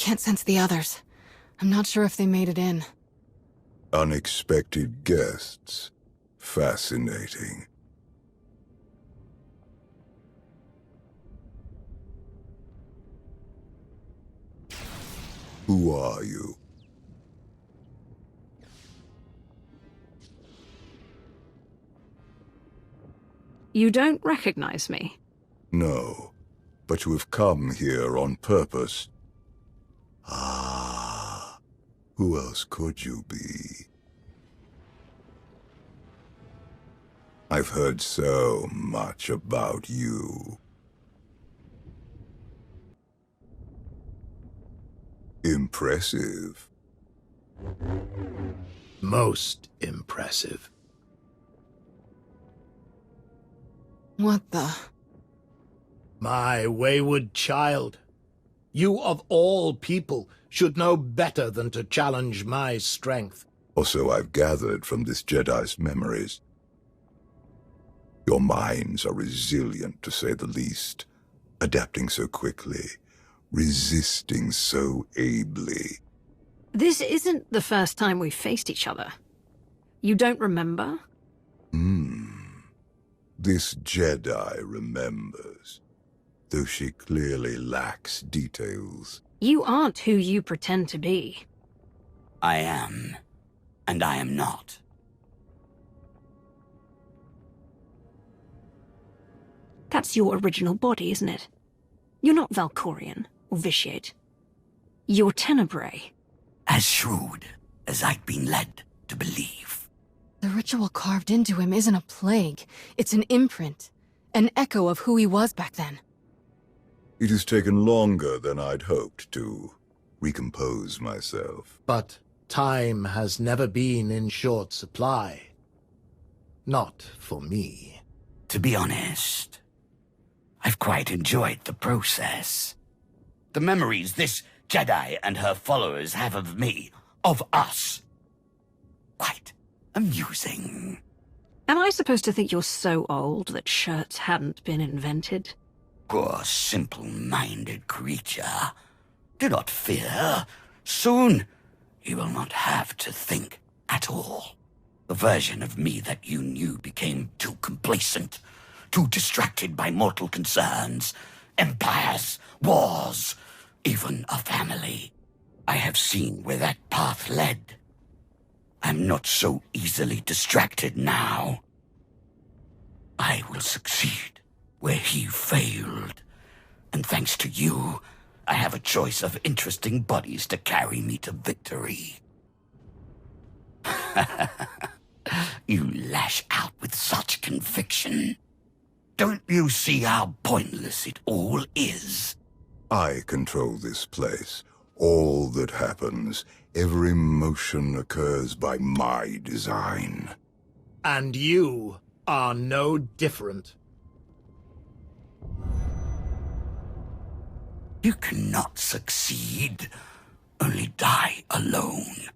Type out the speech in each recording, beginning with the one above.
can't sense the others. I'm not sure if they made it in. Unexpected guests. Fascinating. Who are you? You don't recognize me? No, but you have come here on purpose. Ah, who else could you be? I've heard so much about you. Impressive. Most impressive. What the? My wayward child. You of all people should know better than to challenge my strength. Also, I've gathered from this Jedi's memories. Your minds are resilient, to say the least, adapting so quickly, resisting so ably. This isn't the first time we've faced each other. You don't remember? This Jedi remembers, though she clearly lacks details. You aren't who you pretend to be. I am, and I am not. That's your original body, isn't it? You're not Valkorion or Vitiate. You're Tenebrae. As shrewd as I've been led to believe. The ritual carved into him isn't a plague. It's an imprint. An echo of who he was back then. It has taken longer than I'd hoped to recompose myself. But time has never been in short supply. Not for me. To be honest, I've quite enjoyed the process. The memories this Jedi and her followers have of me, of us. Quite amusing. Am I supposed to think you're so old that shirts hadn't been invented? Poor simple-minded creature. Do not fear. Soon, you will not have to think at all. The version of me that you knew became too complacent, too distracted by mortal concerns, empires, wars, even a family. I have seen where that path led. I'm not so easily distracted now. I will succeed where he failed. And thanks to you, I have a choice of interesting bodies to carry me to victory. You lash out with such conviction. Don't you see how pointless it all is? I control this place. All that happens, every motion occurs by my design. And you are no different. You cannot succeed, only die alone.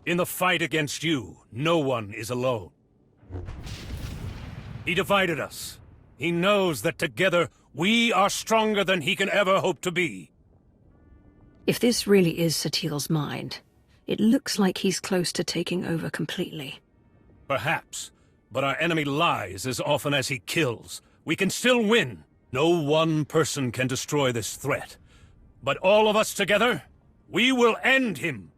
In the fight against you, no one is alone. He divided us. He knows that together, we are stronger than he can ever hope to be. If this really is Satel's mind, it looks like he's close to taking over completely. Perhaps, but our enemy lies as often as he kills. We can still win. No one person can destroy this threat. But all of us together, we will end him.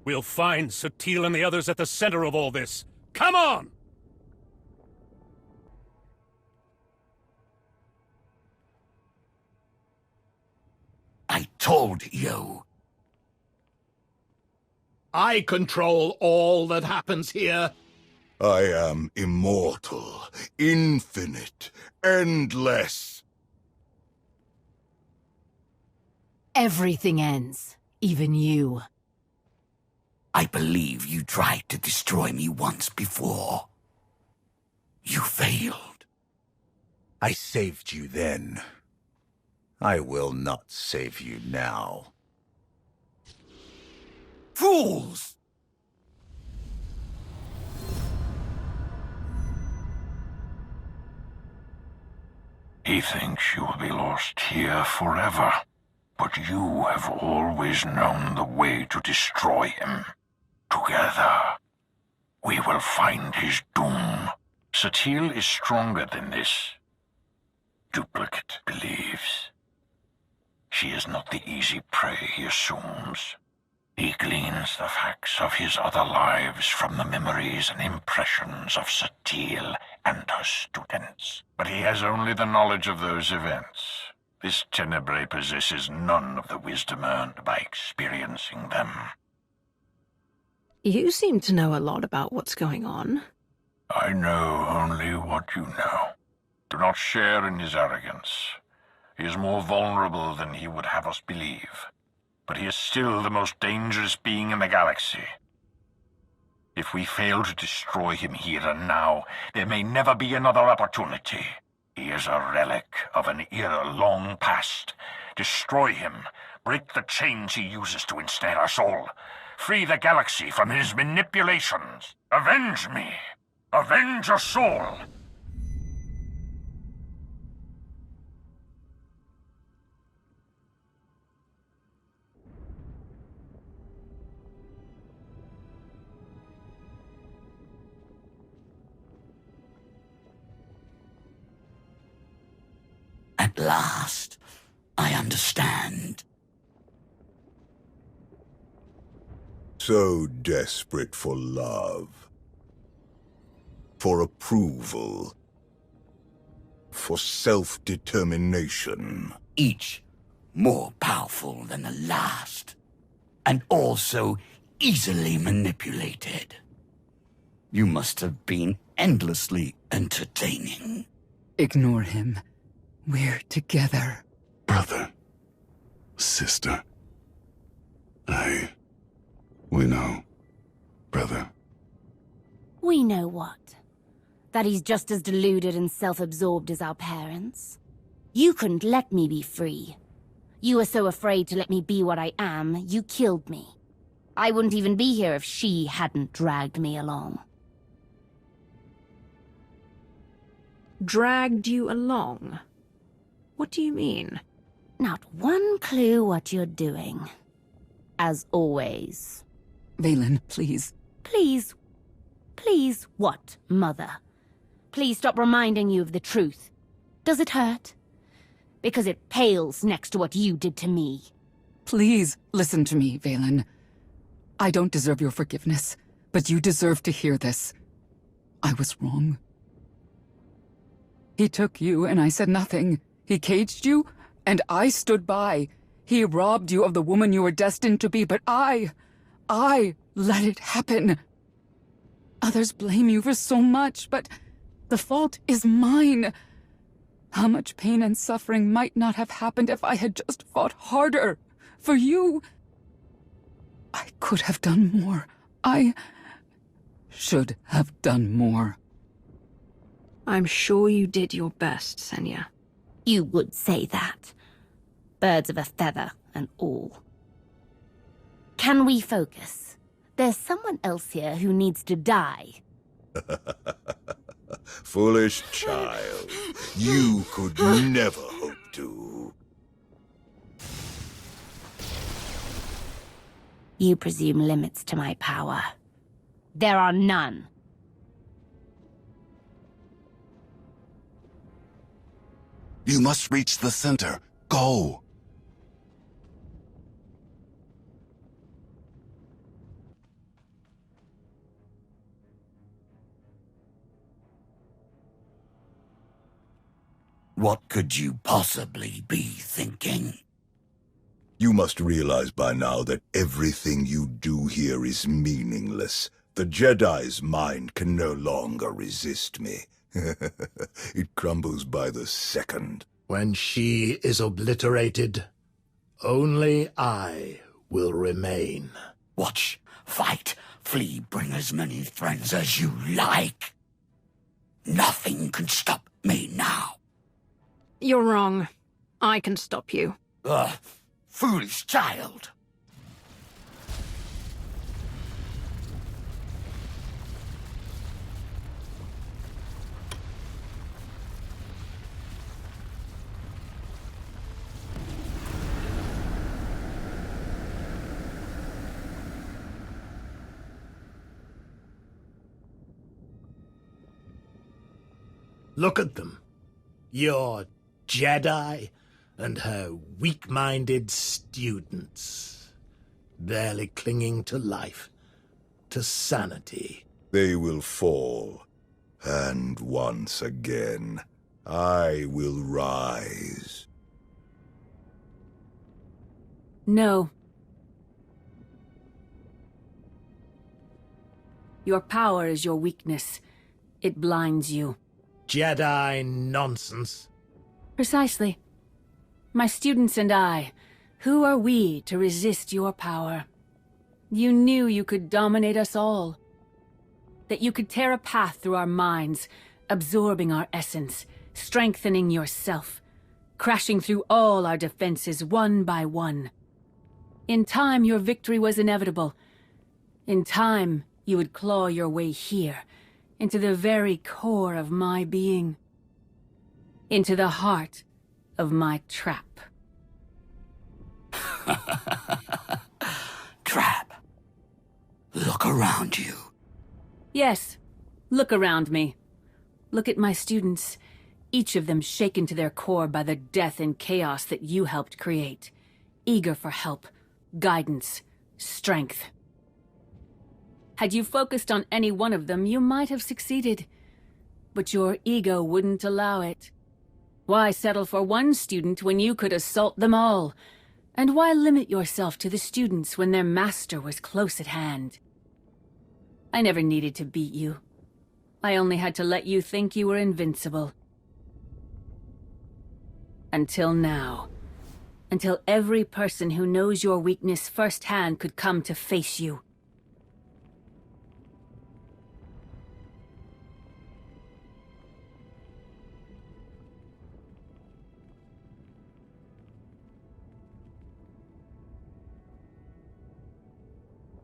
We'll find Satele and the others at the center of all this. Come on! I told you. I control all that happens here. I am immortal, infinite, endless. Everything ends. Even you. I believe you tried to destroy me once before. You failed. I saved you then. I will not save you now. Fools! He thinks you will be lost here forever, but you have always known the way to destroy him. Together, we will find his doom. Satele is stronger than this. Duplicate believes. She is not the easy prey he assumes. He gleans the facts of his other lives from the memories and impressions of Satele and her students. But he has only the knowledge of those events. This Tenebrae possesses none of the wisdom earned by experiencing them. You seem to know a lot about what's going on. I know only what you know. Do not share in his arrogance. He is more vulnerable than he would have us believe. But he is still the most dangerous being in the galaxy. If we fail to destroy him here and now, there may never be another opportunity. He is a relic of an era long past. Destroy him. Break the chains he uses to ensnare us all. Free the galaxy from his manipulations. Avenge me. Avenge us all. At last, I understand. So desperate for love, for approval, for self-determination. Each more powerful than the last, and also easily manipulated. You must have been endlessly entertaining. Ignore him. We're together. Brother. Sister. We know, brother. We know what? That he's just as deluded and self-absorbed as our parents. You couldn't let me be free. You were so afraid to let me be what I am, you killed me. I wouldn't even be here if she hadn't dragged me along. Dragged you along? What do you mean? Not one clue what you're doing. As always. Vaylin, please. Please? Please what, Mother? Please stop reminding you of the truth. Does it hurt? Because it pales next to what you did to me. Please listen to me, Vaylin. I don't deserve your forgiveness, but you deserve to hear this. I was wrong. He took you and I said nothing. He caged you and I stood by. He robbed you of the woman you were destined to be, but I let it happen. Others blame you for so much, but the fault is mine. How much pain and suffering might not have happened if I had just fought harder for you. I could have done more. I should have done more. I'm sure you did your best, Senya. You would say that. Birds of a feather and all. Can we focus? There's someone else here who needs to die. Foolish child. You could never hope to. You presume limits to my power. There are none. You must reach the center. Go! What could you possibly be thinking? You must realize by now that everything you do here is meaningless. The Jedi's mind can no longer resist me. It crumbles by the second. When she is obliterated, only I will remain. Watch, fight, flee, bring as many friends as you like. Nothing can stop me now. You're wrong. I can stop you. Foolish child. Look at them. Your Jedi and her weak-minded students, barely clinging to life, to sanity. They will fall, and once again, I will rise. No. Your power is your weakness. It blinds you. Jedi nonsense. Precisely. My students and I, who are we to resist your power? You knew you could dominate us all. That you could tear a path through our minds, absorbing our essence, strengthening yourself, crashing through all our defenses one by one. In time, your victory was inevitable. In time, you would claw your way here, into the very core of my being. Into the heart of my trap. Trap. Look around you. Yes, look around me. Look at my students, each of them shaken to their core by the death and chaos that you helped create. Eager for help, guidance, strength. Had you focused on any one of them, you might have succeeded. But your ego wouldn't allow it. Why settle for one student when you could assault them all? And why limit yourself to the students when their master was close at hand? I never needed to beat you. I only had to let you think you were invincible. Until now. Until every person who knows your weakness firsthand could come to face you.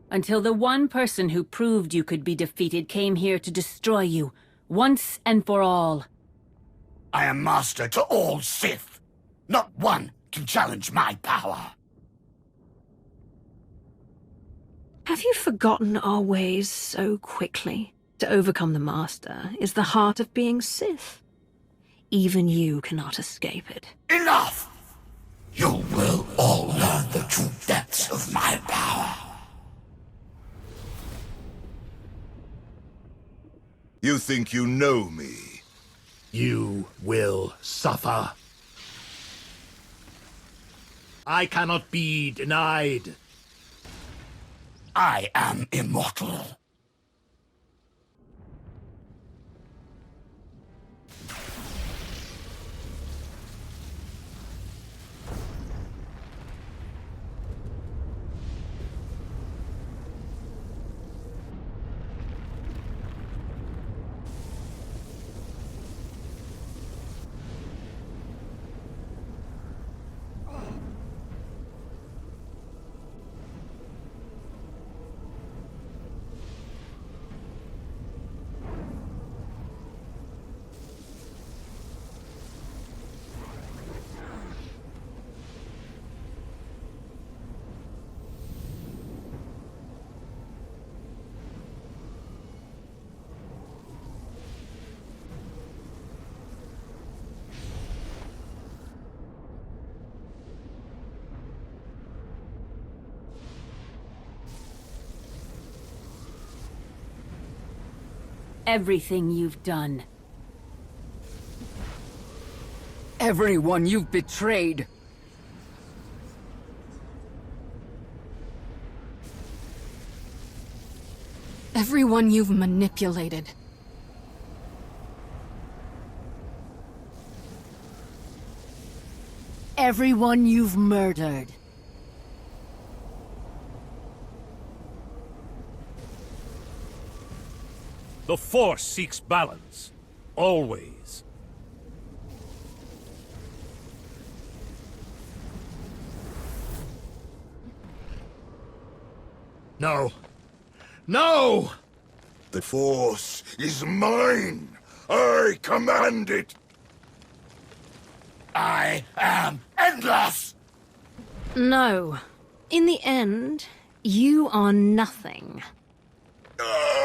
Until the one person who proved you could be defeated came here to destroy you, once and for all. I am master to all Sith. Not one can challenge my power. Have you forgotten our ways so quickly? To overcome the Master is the heart of being Sith. Even you cannot escape it. Enough! You will all learn the true depths of my power. You think you know me? You will suffer. I cannot be denied. I am immortal. Everything you've done. Everyone you've betrayed. Everyone you've manipulated. Everyone you've murdered. The Force seeks balance. Always. No. No! The Force is mine. I command it. I am endless! No. In the end, you are nothing. Ah!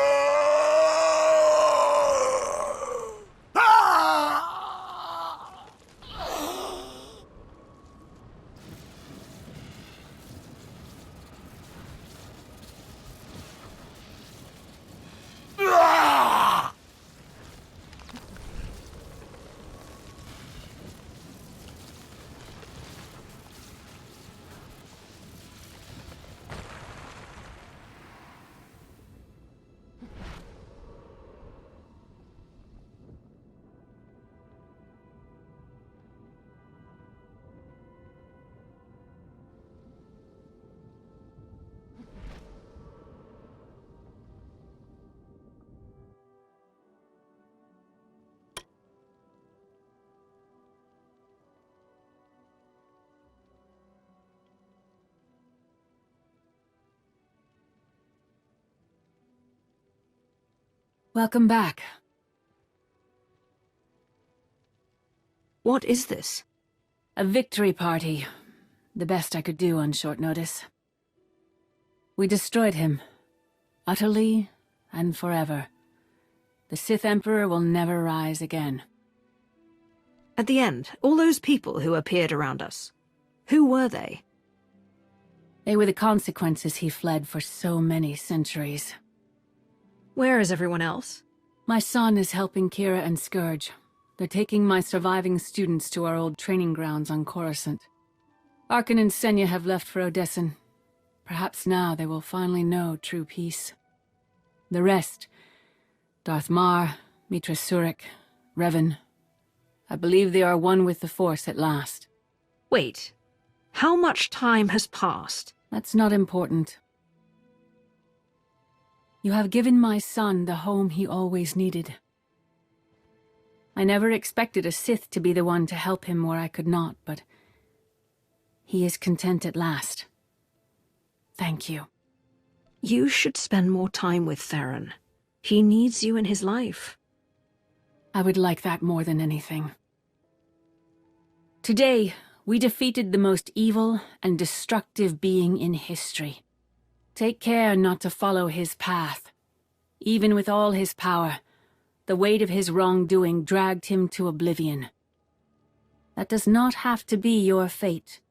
Welcome back. What is this? A victory party. The best I could do on short notice. We destroyed him. Utterly and forever. The Sith Emperor will never rise again. At the end, all those people who appeared around us. Who were they? They were the consequences he fled for so many centuries. Where is everyone else? My son is helping Kira and Scourge. They're taking my surviving students to our old training grounds on Coruscant. Arkan and Senya have left for Odessen. Perhaps now they will finally know true peace. The rest, Darth Mar, Mitra Surik, Revan, I believe they are one with the Force at last. Wait, how much time has passed? That's not important. You have given my son the home he always needed. I never expected a Sith to be the one to help him where I could not, but he is content at last. Thank you. You should spend more time with Theron. He needs you in his life. I would like that more than anything. Today, we defeated the most evil and destructive being in history. Take care not to follow his path. Even with all his power, the weight of his wrongdoing dragged him to oblivion. That does not have to be your fate.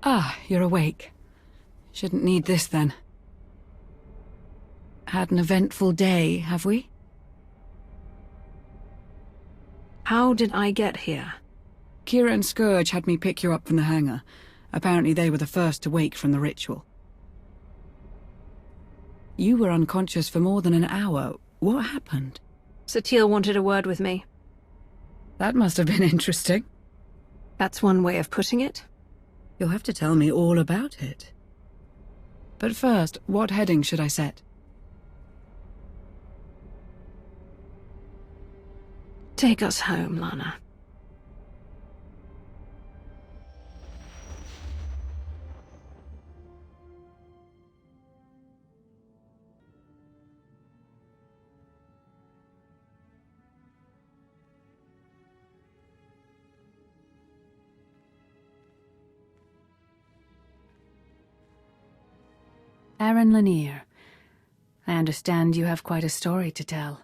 Ah, you're awake. Shouldn't need this then. Had an eventful day, have we? How did I get here? Kira and Scourge had me pick you up from the hangar. Apparently they were the first to wake from the ritual. You were unconscious for more than an hour. What happened? Satele wanted a word with me. That must have been interesting. That's one way of putting it. You'll have to tell me all about it. But first, what heading should I set? Take us home, Lana. Aaron Lanier, I understand you have quite a story to tell.